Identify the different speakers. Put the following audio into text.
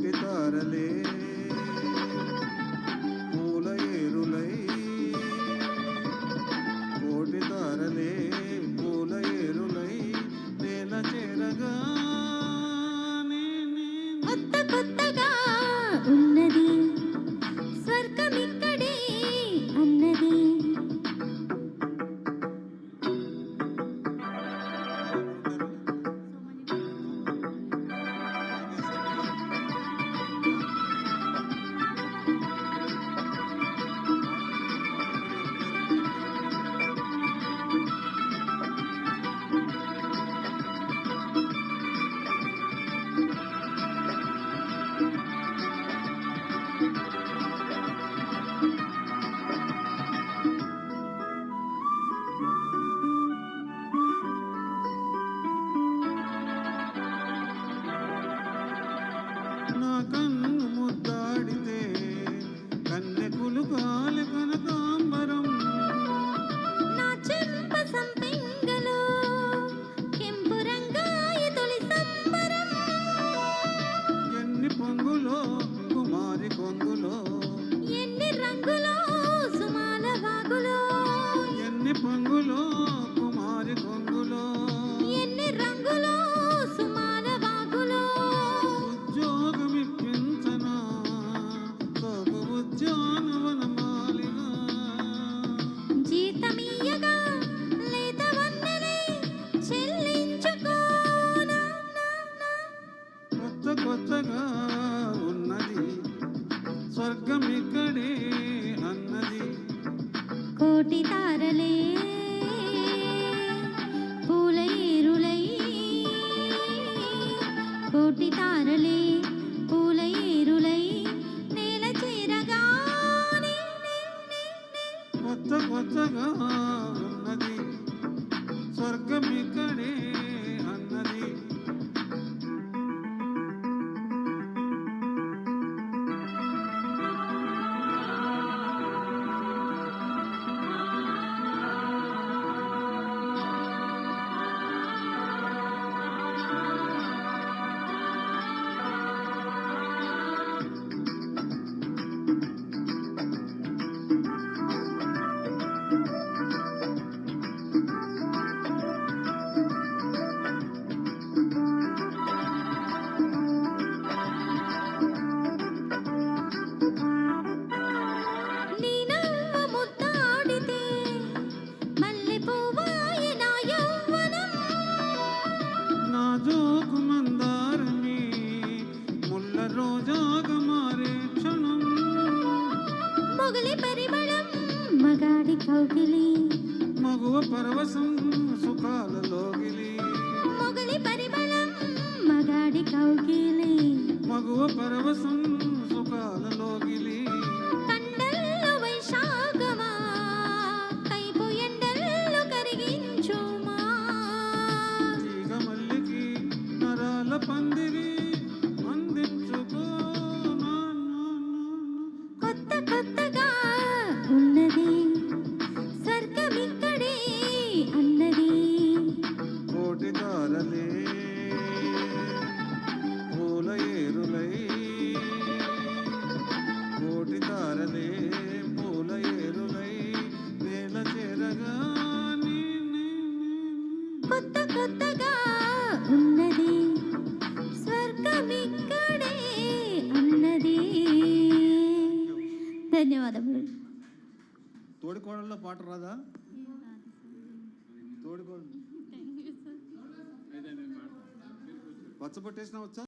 Speaker 1: కోటి తారలే పూల ఏరులై కోటి తారలే పూల ఏరులై నేల చేరగా
Speaker 2: కొత్త కొత్తగా ఉన్నది స్వర్గమిక్కడే అన్నది.
Speaker 1: నా కన్ను ముద్దాడితే కన్నెకులు కాలి కనకాంబరం
Speaker 2: నా చెంప సంపెంగలో కెంపు రంగాయ తొలి సంబరం.
Speaker 1: ఎన్ని పొంగులో కుమారి కొంగులో
Speaker 2: ఎన్ని రంగులో సుమాల వాగులో
Speaker 1: ఎన్ని పొంగులో కుమారి కొంగులో
Speaker 2: ఎన్ని రంగులో సుమాల వాగులో.
Speaker 1: ఉద్యోగమిప్పించనా తోక ఉద్యానవనమాలిగా
Speaker 2: జీతమియ్యగా లేత వన్నెలే చెల్లించుకోనా.
Speaker 1: కొత్త కొత్తగా ఉన్నది స్వర్గమిక్కడే అన్నది.
Speaker 2: కోటి తారలే పూల ఏరులై కోటి తారలే పూల ఏరులై నేల చేరగానే
Speaker 1: కొత్త కొత్తగా ఉన్నది స్వర్గమిక్కడే అన్నది.
Speaker 2: నీ నవ్వ ముద్దాడితే మల్లెపువ్వాయ నా యవ్వనం.
Speaker 1: నా జోకు మందారమే ముల్ల రోజాగా మారే క్షణం
Speaker 2: మొగలి పరిమళం మగాడి కౌగిలి
Speaker 1: మగువ పరవశం సుఖాలలోగిలి
Speaker 2: మొగలి పరిమళం మగాడి కౌగిలి
Speaker 1: మగువ పరవశం సుఖాలలోగిలి.
Speaker 2: కండల్లో వైశాఖమా కైపు ఎండల్లో కరిగించుమా.
Speaker 1: తీగ మల్లికి నరాల పందిరి అందించుకో
Speaker 2: కొత్త కొత్తగా ఉన్నది స్వర్గమిక్కడే అన్నది.
Speaker 1: కోటి తారలే పూల ఏరులై కోటి తారలే పూల ఏరులై నేల చేరగా
Speaker 2: కొత్త కొత్తగా ఉన్నది స్వర్గమిక్కడే అన్నది. ధన్యవాదములు.
Speaker 1: తోడికోడల్లో పాట రాదా? తోడికోడలు పచ్చబొట్టేసినా వచ్చా?